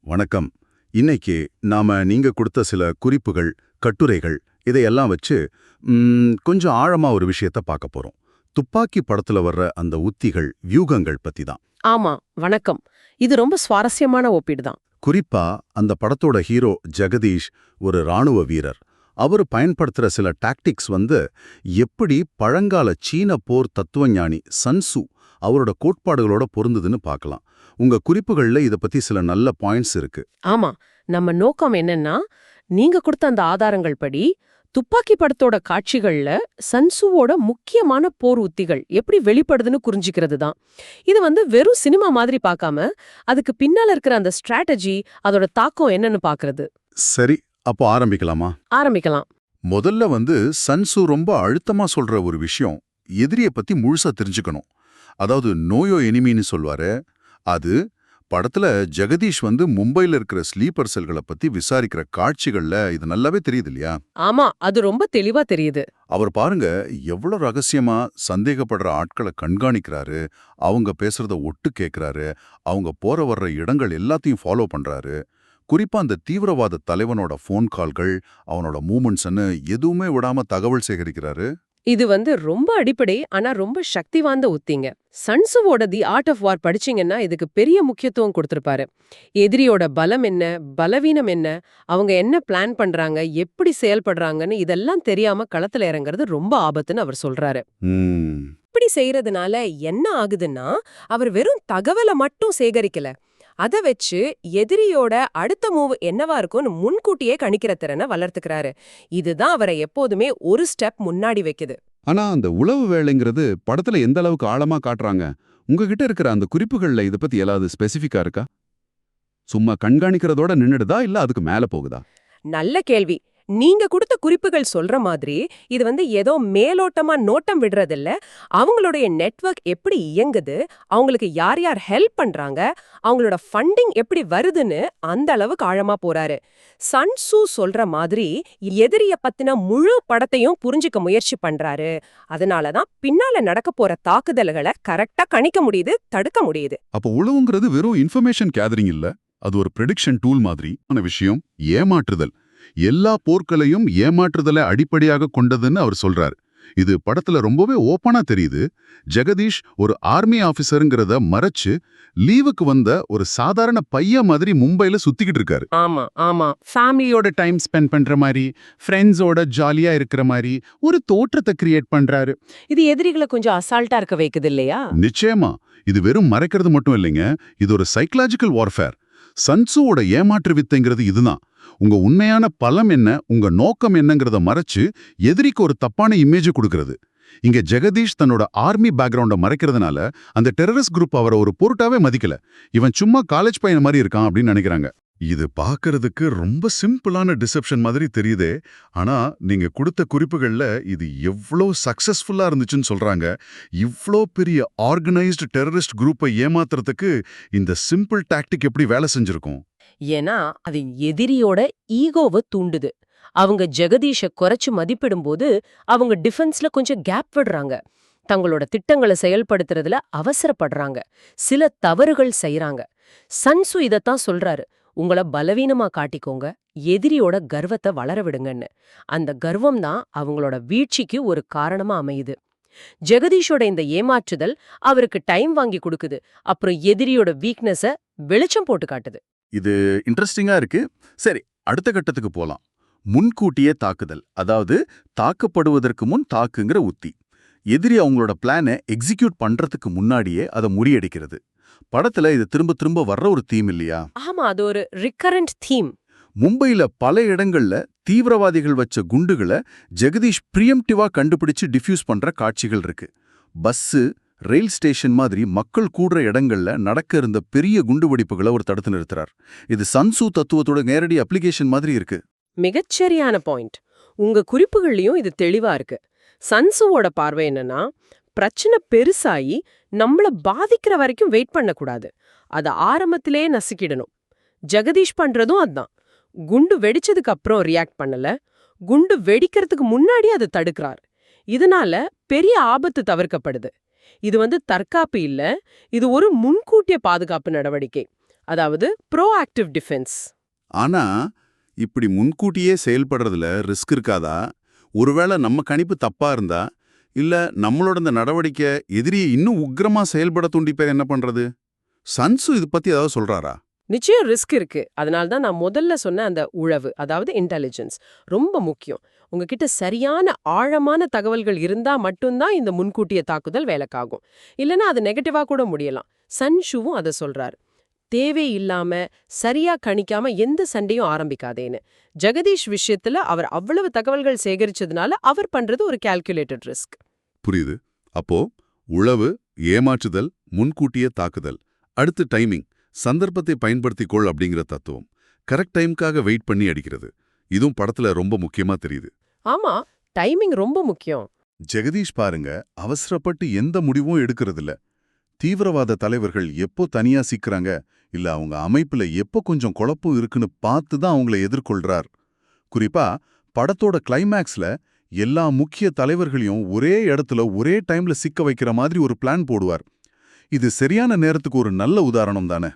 வணக்கம். இன்னைக்கு நீங்க கொடுத்த சில குறிப்புகள், கட்டுரைகள் இதையெல்லாம் வச்சு கொஞ்சம் ஆழமா ஒரு விஷயத்த பார்க்க போறோம். துப்பாக்கி படத்துல வர்ற அந்த உத்திகள், வியூகங்கள் பத்தி தான். ஆமா, வணக்கம். இது ரொம்ப சுவாரஸ்யமான ஒப்பீடு தான். குறிப்பா அந்த படத்தோட ஹீரோ ஜெகதீஷ் ஒரு ராணுவ வீரர். அவரு பயன்படுத்துற சில டாக்டிக்ஸ் எப்படி பழங்கால சீன போர் தத்துவஞானி சன்சு அவரோட கோட்பாடுகளோட பொருந்துதுன்னு பார்க்கலாம். உங்க குறிப்புகள்ல இத பத்தி சில நல்ல பாயிண்ட்ஸ் இருக்கு. ஆமா, நம்ம நோக்கம் என்னன்னா, நீங்க கொடுத்த அந்த ஆதாரங்கள் படி துப்பாக்கி படத்தோட காட்சிகள்ல சன்சுவோட முக்கியமான போர் உத்திகள் எப்படி வெளிப்படுதுன்னு புரிஞ்சுக்கிறது தான். இது வெறும் சினிமா மாதிரி பார்க்காம, அதுக்கு பின்னால இருக்கிற அந்த ஸ்ட்ராட்டஜி, அதோட தாக்கம் என்னன்னு பார்க்கறது. சரி, அப்போ ஆரம்பிக்கலாமா? ஆரம்பிக்கலாம். முதல்ல சன்சு ரொம்ப அழுத்தமா சொல்ற ஒரு விஷயம், எதிரிய பத்தி முழுசா தெரிஞ்சுக்கணும். அதாவது நோயோ எனிமின்னு சொல்வாரு. அது படத்துல ஜெகதீஷ் மும்பைல இருக்கிற ஸ்லீப்பர் செல்களை பத்தி விசாரிக்கிற காட்சிகள்ல இது நல்லாவே தெரியுது இல்லையா? ஆமா, அது ரொம்ப தெளிவா தெரியுது. அவர் பாருங்க, எவ்வளவு ரகசியமா சந்தேகப்படுற ஆட்களை கண்காணிக்கிறாரு, அவங்க பேசுறத ஒட்டு கேட்கிறாரு, அவங்க போற வர்ற இடங்கள் எல்லாத்தையும் ஃபாலோ பண்றாரு. குறிப்பா அந்த தீவிரவாத தலைவனோட ஃபோன் கால்கள், அவனோட மூமெண்ட்ஸ்ன்னு எதுவுமே விடாம தகவல் சேகரிக்கிறாரு. இது ரொம்ப அடிப்படை, ஆனா ரொம்ப சக்தி வாய்ந்த உத்திங்க. சன்சுவோட தி ஆர்ட் ஆஃப் வார் படிச்சீங்கன்னா இதுக்கு பெரிய முக்கியத்துவம் கொடுத்திருப்பாரு. எதிரியோட பலம் என்ன, பலவீனம் என்ன, அவங்க என்ன பிளான் பண்றாங்க, எப்படி செயல்படுறாங்கன்னு இதெல்லாம் தெரியாம களத்துல இறங்குறது ரொம்ப ஆபத்துன்னு அவர் சொல்றாரு. இப்படி செய்யறதுனால என்ன ஆகுதுன்னா, அவர் வெறும் தகவலை மட்டும் சேகரிக்கல, அத வச்சு எதிரியோட அடுத்த மூவ் என்னவா இருக்கும்னு முன்கூட்டியே கணிக்கிற திறனை வளர்த்துக்கிறாரு. இதுதான் அவரை எப்போதுமே ஒரு ஸ்டெப் முன்னாடி வைக்குது. ஆனா அந்த உளவு வேலைங்கிறது படத்துல எந்த அளவுக்கு ஆழமா காட்டுறாங்க? உங்ககிட்ட இருக்கிற அந்த குறிப்புகள்ல இத பத்தி ஏதாவது ஸ்பெசிஃபிக்கா இருக்கா? சும்மா கண்காணிக்கிறதோட நின்னுடுதா, இல்ல அதுக்கு மேல போகுதா? நல்ல கேள்வி. நீங்க கொடுத்த குறிப்புகள் சொல்ற மாதிரி இது ஏதோ மேலோட்டமா நோட்டம் விடுறதில்ல. அவங்களுடைய நெட்வொர்க் எப்படி இயங்குது, அவங்களுக்கு யார் யார் ஹெல்ப் பண்றாங்க, அவங்களோட ஃபண்டிங் எப்படி வருதுன்னு அந்த அளவுக்கு ஆழமா போறாரு. சன்சு சொல்ற மாதிரி எதிரிய பத்தின முழு படத்தையும் புரிஞ்சுக்க முயற்சி பண்றாரு. அதனாலதான் பின்னால நடக்க போற தாக்குதல்களை கரெக்டா கணிக்க முடியுது, தடுக்க முடியுது. அப்ப உளவுங்கிறது வெறும் இன்ஃபர்மேஷன் கேதரிங் இல்ல, அது ஒரு ப்ரெடிக்ஷன் டூல் மாதிரி ஆன விஷயம். ஏமாற்றுதல், எல்லா போர்களையும் ஏமாற்றுதலை அடிப்படையாக கொண்டதுன்னு அவர் சொல்றார். இது படத்துல ரொம்பவே ஓப்பனா தெரியுது. ஜெகதீஷ் ஒரு ஆர்மி ஆபீசருங்கிறத மறைச்சு லீவுக்கு வந்த ஒரு சாதாரண பையன் மாதிரி மும்பைல சுத்திக்கிட்டு இருக்காரு. ஆமா ஆமா, ஃபேமிலியோட டைம் ஸ்பெண்ட் பண்ற மாதிரி, ஃப்ரெண்ட்ஸோட ஜாலியா இருக்கிற மாதிரி ஒரு தோற்றத்தை கிரியேட் பண்றாரு. இது எதிரிகளை கொஞ்சம் அசால்ட்டா இருக்க வைக்குது இல்லையா? நிச்சயமா, இது வெறும் மறைக்கிறது மட்டும் இல்லைங்க, இது ஒரு சைக்கலாஜிக்கல் வார்ஃபேர். சன்சுவோட ஏமாற்று வித்தைங்கிறது இதுதான். உங்க உண்மையான பலம் என்ன, உங்க நோக்கம் என்னங்கிறத மறைச்சு எதிரிக்கு ஒரு தப்பான இமேஜ் கொடுக்கிறது. இங்க ஜெகதீஷ் தன்னோட ஆர்மி பேக்ரவுண்ட மறைக்கிறதுனால அந்த டெரரிஸ்ட் குரூப் அவரை ஒரு பொருட்டாவே மதிக்கல. இவன் சும்மா காலேஜ் பையன் மாதிரி இருக்கான் அப்படின்னு நினைக்கிறாங்க. இது பார்க்கறதுக்கு ரொம்ப சிம்பிளான டிசெப்ஷன் மாதிரி தெரியுதே. ஆனா நீங்க கொடுத்த குறிப்புகள்ல இது எவ்வளோ சக்சஸ்ஃபுல்லா இருந்துச்சுன்னு சொல்றாங்க. இவ்வளோ பெரிய ஆர்கனைஸ்டு டெரரிஸ்ட் குரூப்பை ஏமாத்துறதுக்கு இந்த சிம்பிள் டாக்டிக் எப்படி வேலை செஞ்சிருக்கும்? ஏன்னா அது எதிரியோட ஈகோவை தூண்டுது. அவங்க ஜெகதீஷ குறைச்சு மதிப்பிடும்போது அவங்க டிஃபென்ஸ்ல கொஞ்சம் கேப் விடுறாங்க. தங்களோட திட்டங்களை செயல்படுத்துறதுல அவசரப்படுறாங்க. சில தவறுகள் செய்யறாங்க. சன்சு இதத்தான் சொல்றாரு, உங்கள பலவீனமா காட்டிக்கோங்க, எதிரியோட கர்வத்தை வளர விடுங்கன்னு. அந்த கர்வம் தான் அவங்களோட வீழ்ச்சிக்கு ஒரு காரணமா அமையுது. ஜெகதீஷோட இந்த ஏமாற்றுதல் அவருக்கு டைம் வாங்கி கொடுக்குது, அப்புறம் எதிரியோட வீக்னஸ வெளிச்சம் போட்டு காட்டுது. இது இன்ட்ரெஸ்டிங்கா இருக்கு. சரி, அடுத்த கட்டத்துக்கு போலாம். முன்கூட்டியே தாக்குதல், அதாவது தாக்கப்படுவதற்கு முன் தாக்குங்கிற உத்தி. எதிரி அவங்களோட பிளானை எக்ஸிக்யூட் பண்றதுக்கு முன்னாடியே அதை முறியடிக்கிறது. படத்துல இது திரும்ப திரும்ப வர்ற ஒரு தீம் இல்லையா? ஆமா, அது ஒரு ரிகரண்ட் தீம். மும்பைல பல இடங்கள்ல தீவிரவாதிகள் வச்ச குண்டுகளை ஜெகதீஷ் பிரியம்டிவா கண்டுபிடிச்சு டிஃப்யூஸ் பண்ற காட்சிகள் இருக்கு. பஸ்ஸு, ரயில் ஸ்டேஷன் மாதிரி மக்கள் கூடுற இடங்கள்ல நடக்க இருந்த பெரிய குண்டுவெடிப்புகளை ஒரு தடுத்து நிறுத்துறார். இது சன்சு தத்துவத்தோட நேரடி அப்ளிகேஷன் மாதிரி இருக்கு. மிகச்சரியான பாயிண்ட். உங்க குறிப்புகள்லயும் இது தெளிவா இருக்கு. சன்சுவோட பார்வை என்னன்னா, பிரச்சனை பெருசாயி நம்மள பாதிக்கிற வரைக்கும் வெயிட் பண்ணக்கூடாது, அதை ஆரம்பத்திலே நசுக்கிடணும். ஜெகதீஷ் பண்றதும் அதான். குண்டு வெடிச்சதுக்கு அப்புறம் ரியாக்ட் பண்ணல, குண்டு வெடிக்கிறதுக்கு முன்னாடி அதை தடுக்கிறார். இதனால பெரிய ஆபத்து தவிர்க்கப்படுது. இது தற்காப்பு இல்ல, இது ஒரு முன்கூட்டிய பாதுகாப்பு நடவடிக்கை. அதாவது ப்ரோஆக்டிவ் டிஃபென்ஸ். ஆனா இப்படி முன்கூட்டியே செயல்படுறதுல ரிஸ்க் இருக்காதா? ஒருவேளை நம்ம கணிப்பு தப்பா இருந்தா, இல்ல நம்மளோட இந்த நடவடிக்கை எதிரியை இன்னும் உக்கிரமா செயல்பட தூண்டிப்பேர் என்ன பண்றது? சன்சு இது பத்தி ஏதாவது சொல்றாரா? நிச்சயம் ரிஸ்க் இருக்கு. அதனால தான் நான் முதல்ல சொன்ன அந்த உளவு, அதாவது இன்டெலிஜென்ஸ் ரொம்ப முக்கியம். உங்ககிட்ட சரியான ஆழமான தகவல்கள் இருந்தா மட்டும்தான் இந்த முன்கூட்டிய தாக்குதல் வேலைக்காகும். இல்லனா அது நெகட்டிவா கூட முடியலாம். சன்ஷுவும் அதை சொல்றாரு. தேவையில்லாம சரியா கணிக்காம எந்த சண்டையும் ஆரம்பிக்காதேன்னு. ஜெகதீஷ் விஷயத்துல அவர் அவ்வளவு தகவல்கள் சேகரிச்சதுனால அவர் பண்றது ஒரு கால்குலேட்டட் ரிஸ்க். புரியுது. அப்போ உளவு, ஏமாற்றுதல், முன்கூட்டிய தாக்குதல், அடுத்து டைமிங், சந்தர்ப்பத்தை பயன்படுத்திக்கொள் அப்படிங்கிற தத்துவம், கரெக்ட் டைம்க்காக வெயிட் பண்ணி அடிக்கிறது, இதுவும் படத்துல ரொம்ப முக்கியமா தெரியுது. ஆமா, டைமிங் ரொம்ப முக்கியம். ஜெகதீஷ் பாருங்க, அவசரப்பட்டு எந்த முடிவும் எடுக்கிறதில்ல. தீவிரவாத தலைவர்கள் எப்போ தனியா சிக்கிறாங்க, இல்ல அவங்க அமைப்புல எப்போ கொஞ்சம் குழப்பம் இருக்குன்னு பார்த்து தான் அவங்கள எதிர்கொள்றார். குறிப்பா படத்தோட கிளைமேக்ஸ்ல எல்லா முக்கிய தலைவர்களையும் ஒரே இடத்துல ஒரே டைம்ல சிக்க வைக்கிற மாதிரி ஒரு பிளான் போடுவார். இது சரியான நேரத்துக்கு ஒரு நல்ல உதாரணம் தானே?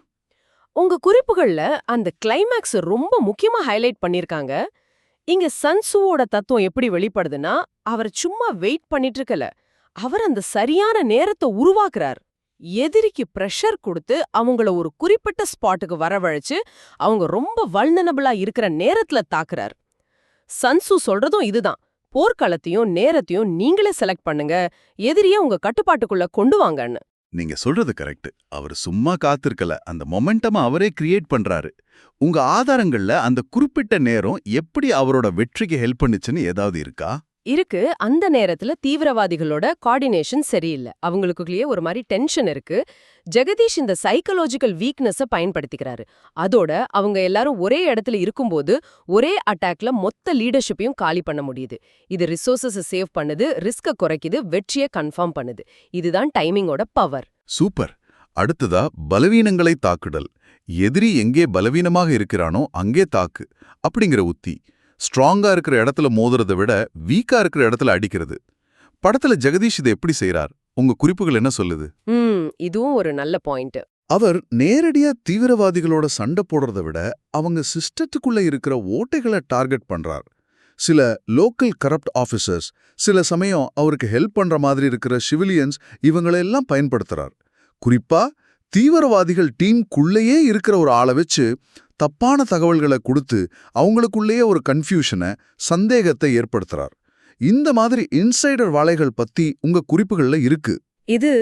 உங்க குறிப்புகள்ல அந்த கிளைமேக்ஸ் ரொம்ப முக்கியமா ஹைலைட் பண்ணிருக்காங்க. இங்க சன்சுவோட தத்துவம் எப்படி வெளிப்படுதுன்னா, அவர் சும்மா வெயிட் பண்ணிட்டு இருக்கல, அவர் அந்த சரியான நேரத்தை உருவாக்குறார். எதிரிக்கு பிரஷர் கொடுத்து அவங்கள ஒரு குறிப்பிட்ட ஸ்பாட்டுக்கு வரவழைச்சு அவங்க ரொம்ப வல்னரபிளா இருக்கிற நேரத்துல தாக்குறார். சன்சு சொல்றதும் இதுதான். போர்க்களத்தையும் நேரத்தையும் நீங்களே செலக்ட் பண்ணுங்க, எதிரியை உங்க கட்டுப்பாட்டுக்குள்ள கொண்டு வாங்கன்னு. நீங்க சொல்றது கரெக்ட். அவர் சும்மா காத்திருக்கல, அந்த மொமெண்டமா அவரே கிரியேட் பண்றாரு. உங்க ஆதாரங்கள்ல அந்த குறிப்பிட்ட நேரம் எப்படி அவரோட வெற்றிக்கு ஹெல்ப் பண்ணுச்சுன்னு ஏதாவது இருக்கா? இருக்கு. அந்த நேரத்துல தீவிரவாதிகளோட கோஆர்டினேஷன் சரியில்லை. அவங்களுக்குள்ளேயே ஒரு மாதிரி டென்ஷன் இருக்கு. ஜெகதீஷ் இந்த சைக்கலாஜிக்கல் வீக்னஸ பயன்படுத்திக்கிறாரு. அதோட அவங்க எல்லாரும் ஒரே இடத்துல இருக்கும்போது ஒரே அட்டாக்ல மொத்த லீடர்ஷிப்பையும் காலி பண்ண முடியுது. இது ரிசோர்சஸ் சேவ் பண்ணுது, ரிஸ்க குறைக்குது, வெற்றியை கன்ஃபார்ம் பண்ணுது. இதுதான் டைமிங்கோட பவர். சூப்பர். அடுத்ததா பலவீனங்களை தாக்குதல். எதிரி எங்கே பலவீனமாக இருக்கிறானோ அங்கே தாக்கு அப்படிங்கிற உத்தி. ஸ்ட்ராங்கா இருக்கிற இடத்துல மோதுறதை விட வீக்கா இருக்கிற இடத்துல அடிக்கிறது. படத்துல ஜெகதீஷ் இதை எப்படி செய்றார்? உங்க குறிப்புகள் என்ன சொல்லுது? இதுவும் ஒரு நல்ல பாயிண்ட். அவர் நேரடியா தீவிரவாதிகளோட சண்டை போடுறதை விட அவங்க சிஸ்டத்துக்குள்ள இருக்கிற ஓட்டைகளை டார்கெட் பண்றார். சில லோக்கல் கரப்ட் ஆஃபீஸர்ஸ், சில சமயம் அவருக்கு ஹெல்ப் பண்ற மாதிரி இருக்கிற சிவிலியன்ஸ், இவங்களெல்லாம் பயன்படுத்துறார். குறிப்பா தீவிரவாதிகள் டீம்குள்ளேயே இருக்கிற ஒரு ஆளை வச்சு தப்பான தகவல்களை கொடுத்து அவங்களுக்குள்ளேயே ஒரு கன்ஃபியூஷனை, சந்தேகத்தை ஏற்படுத்துறார். இந்த மாதிரி இன்சைடர் வாளைகள் பத்தி உங்க குறிப்புகள்ல இருக்கு. இது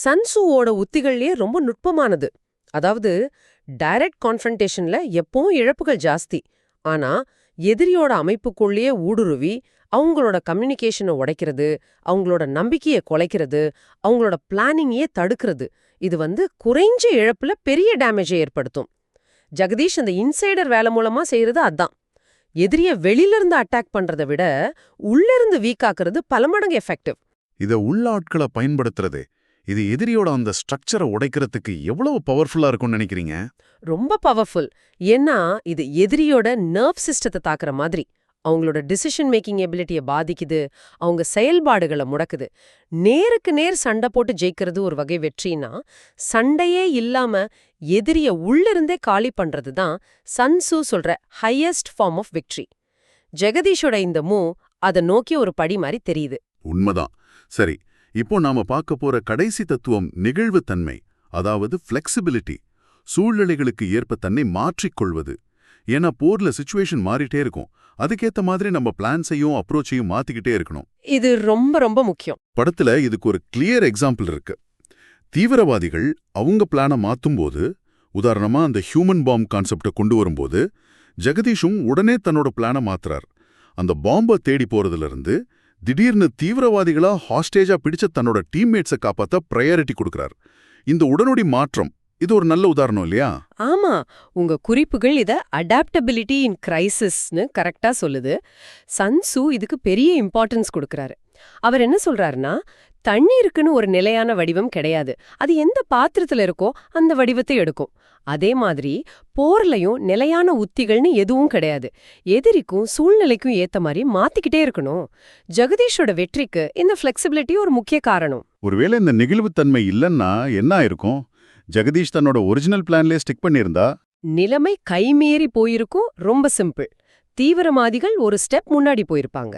சன்சுவோட உத்திகள்லயே ரொம்ப நுட்பமானது. அதாவது டைரக்ட் கான்ஃபரன்டேஷன்ல எப்பவும் இழப்புகள் ஜாஸ்தி. ஆனா எதிரியோட அமைப்புக்குள்ளேயே ஊடுருவி அவங்களோட கம்யூனிகேஷனை உடைக்கிறது, அவங்களோட நம்பிக்கையை குலைக்கிறது, அவங்களோட பிளானிங்கையே தடுக்கிறது. இது குறைஞ்ச இழப்புல பெரிய டேமேஜை ஏற்படுத்தும். ஜெகதீஷ் அந்த இன்சைடர் வேலை மூலமா செய்யறது அதான். எதிரிய வெளியில இருந்து அட்டாக் பண்றதை விட உள்ள இருந்து வீக் ஆக்குறது பல மடங்கு எஃபெக்டிவ். இத உள்ளாட்களை பயன்படுத்துறதே, இது எதிரியோட அந்த ஸ்ட்ரக்சரை உடைக்கிறதுக்கு எவ்வளவு பவர்ஃபுல்லா இருக்கும்னு நினைக்கிறீங்க? ரொம்ப பவர்ஃபுல். ஏன்னா இது எதிரியோட நர்வ் சிஸ்டத்தை தாக்குற மாதிரி. அவங்களோட டிசிஷன் மேக்கிங் எபிலிட்டியை பாதிக்குது, அவங்க செயல்பாடுகளை முடக்குது. நேருக்கு நேர் சண்டை போட்டு ஜெயிக்கிறது ஒரு வகை வெற்றினா, சண்டையே இல்லாம எதிரிய உள்ளிருந்தே காலி பண்றது தான் சன்சு சொல்ற ஹையஸ்ட் ஃபார்ம் ஆஃப் விக்டரி. ஜெகதீஷோட இந்த மூவ் அதை நோக்கி ஒரு படி மாதிரி தெரியுது. உண்மைதான். சரி, இப்போ நாம பார்க்க போற கடைசி தத்துவம் நெகிழ்வுத்தன்மை, அதாவது ஃப்ளெக்சிபிலிட்டி. சூழ்நிலைகளுக்கு ஏற்ப தன்னை மாற்றிக்கொள்வது. ஏன்னா போர்ல சிச்சுவேஷன் மாறிட்டே இருக்கும், அதுக்கேத்த மாதிரி நம்ம பிளான்ஸையும் அப்ரோச்சையும் மாத்திக்கிட்டே இருக்கணும். இது ரொம்ப ரொம்ப முக்கியம். படத்துல இதுக்கு ஒரு கிளியர் எக்ஸாம்பிள் இருக்கு. தீவிரவாதிகள் அவங்க பிளானை மாத்தும்போது, உதாரணமா அந்த ஹியூமன் பாம் கான்செப்டை கொண்டு வரும்போது, ஜெகதீஷும் உடனே தன்னோட பிளானை மாத்துறார். அந்த பாம்பை தேடி போறதுல இருந்து திடீர்னு தீவிரவாதிகளா ஹாஸ்டேஜா பிடிச்ச தன்னோட டீம்மேட்ஸை காப்பாத்த ப்ரையாரிட்டி கொடுக்கறார். இந்த உடனடி மாற்றம், இது ஒரு நல்ல உதாரணம் இல்லையா? ஆமா, உங்க குறிப்புகள் இத அடாப்டபிலிட்டி இன் கிரைசிஸ்னு கரெக்டா சொல்லுது. சன்சு இதுக்கு பெரிய இம்பார்ட்டன்ஸ் கொடுக்கறாரு. அவர் என்ன சொல்றாருன்னா, தண்ணீருக்குன்னு ஒரு நிலையான வடிவம் கிடையாது, அது எந்த பாத்திரத்துல இருக்கோ அந்த வடிவத்தை எடுக்கும். அதே மாதிரி போர்லயும் நிலையான உத்திகள்னு எதுவும் கிடையாது, எதிரிக்கும் சூழ்நிலைக்கும் ஏத்த மாதிரி மாத்திக்கிட்டே இருக்கணும். ஜெகதீஷோட வெற்றிக்கு இந்த ஃபிளெக்சிபிலிட்டி ஒரு முக்கிய காரணம். ஒருவேளை இந்த நெகிழ்வுத்தன்மை இல்லைன்னா என்ன ஆயிருக்கும்? ஜெகதீஷ் தன்னோட ஒரிஜினல் பிளான்லயே ஸ்டிக் பண்ணியிருந்தா நிலைமை கைமீறி போயிருக்கும். ரொம்ப சிம்பிள். தீவிரவாதிகள் ஒரு ஸ்டெப் முன்னாடி போயிருப்பாங்க.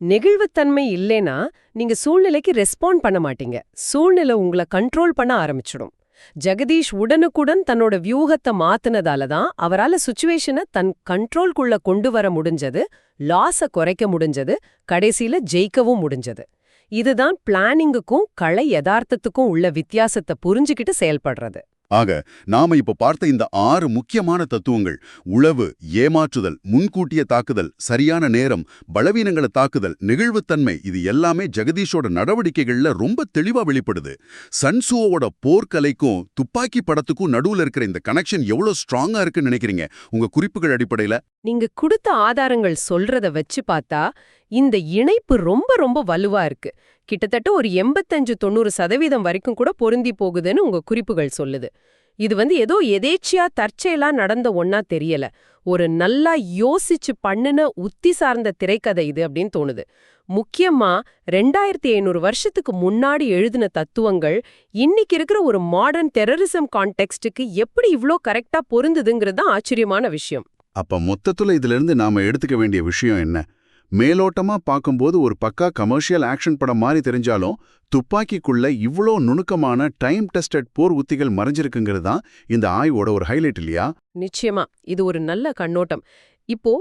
நெகிழ்வுத்தன்மை இல்லைனா நீங்க சூழ்நிலைக்கு ரெஸ்பாண்ட் பண்ண மாட்டீங்க. சூழ்நிலை உங்களை கண்ட்ரோல் பண்ண ஆரம்பிச்சிடும். ஜெகதீஷ் உடனுக்குடன் தன்னோட வியூகத்தை மாத்துனதால தான் அவரால சுச்சுவேஷனை தன் கண்ட்ரோல்குள்ள கொண்டு வர முடிஞ்சது, லாஸ குறைக்க முடிஞ்சது, கடைசியில ஜெயிக்கவும் முடிஞ்சது. இதுதான் பிளானிங்குக்கும் கலை யதார்த்தத்துக்கும் உள்ள வித்தியாசத்தை புரிஞ்சுக்கிட்டு செயல்படுறது. ஆக நாம இப்ப பார்த்த இந்த 6 முக்கியமான தத்துவங்கள், உளவு, ஏமாற்றுதல், முன்கூட்டிய தாக்குதல், சரியான நேரம், பலவீனங்களை தாக்குதல், நெகிழ்வுத்தன்மை, இது எல்லாமே ஜெகதீஷோட நடவடிக்கைகள்ல ரொம்ப தெளிவா வெளிப்படுது. சன்சுவோட போர்க்கலைக்கும் துப்பாக்கி படத்துக்கும் நடுவுல இருக்கிற இந்த கனெக்ஷன் எவ்வளவு ஸ்ட்ராங்கா இருக்குன்னு நினைக்கிறீங்க உங்க குறிப்புகள் அடிப்படையில? நீங்க கொடுத்த ஆதாரங்கள் சொல்றத வச்சு பார்த்தா இந்த இணைப்பு ரொம்ப ரொம்ப வலுவா இருக்கு. கிட்டத்தட்ட ஒரு 85-90% வரைக்கும் கூட பொருந்தி போகுதுன்னு உங்க குறிப்புகள் சொல்லுது. இது ஏதோ எதேச்சியா தற்செயலா நடந்த ஒன்னா தெரியல. ஒரு நல்லா யோசிச்சு பண்ணுன உத்தி சார்ந்த திரைக்கதை இது அப்படின்னு தோணுது. முக்கியமா 2500 வருஷத்துக்கு முன்னாடி எழுதின தத்துவங்கள் இன்னைக்கு இருக்கிற ஒரு மாடர்ன் டெரரிசம் கான்டெக்ஸ்டுக்கு எப்படி இவ்ளோ கரெக்டா பொருந்துதுங்கிறது தான் ஆச்சரியமான விஷயம். அப்ப மொத்தத்துல இதுல இருந்து நாம எடுத்துக்க வேண்டிய விஷயம் என்ன? மேலோட்டமா பார்க்கும்போது ஒரு பக்கா கமர்ஷியல் ஆக்ஷன் படம் மாதிரி தெரிஞ்சாலும் துப்பாக்கிக்குள்ள இவ்ளோ நுணுக்கமான டைம் டெஸ்டட் போர் உத்திகள் மறைஞ்சிருக்குங்கிறது தான் இந்த ஆய்வோட ஒரு ஹைலைட் இல்லையா? நிச்சயமா இது ஒரு நல்ல கண்ணோட்டம். இப்போ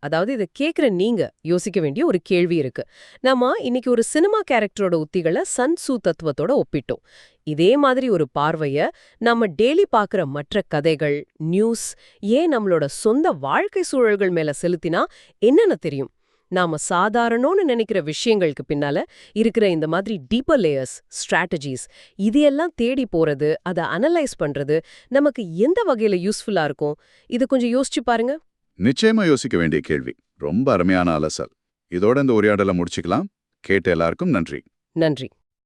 அதாவது இதை கேட்குற நீங்க யோசிக்க வேண்டிய ஒரு கேள்வி இருக்கு. நாம இன்னைக்கு ஒரு சினிமா கேரக்டரோட உத்திகளை சன் சூ தத்துவத்தோட ஒப்பிட்டோம். இதே மாதிரி ஒரு பார்வைய நம்ம டெய்லி பார்க்குற மற்ற கதைகள், நியூஸ், ஏன் நம்மளோட சொந்த வாழ்க்கை சூழல்கள் மேல செலுத்தினா என்னென்ன தெரியும்? நாம சாதாரணோன்னு நினைக்கிற விஷயங்களுக்கு பின்னால இருக்கிற இந்த மாதிரி டீப்பர் லேயர்ஸ், ஸ்ட்ராட்டஜிஸ், இதையெல்லாம் தேடி போறது, அதை அனலைஸ் பண்றது நமக்கு எந்த வகையில யூஸ்ஃபுல்லா இருக்கும்? இது கொஞ்சம் யோசிச்சு பாருங்க. நிச்சயமா யோசிக்க வேண்டிய கேள்வி. ரொம்ப அருமையான அலசல். இதோட இந்த உரையாடலை முடிச்சுக்கலாம். கேட்ட எல்லாருக்கும் நன்றி. நன்றி.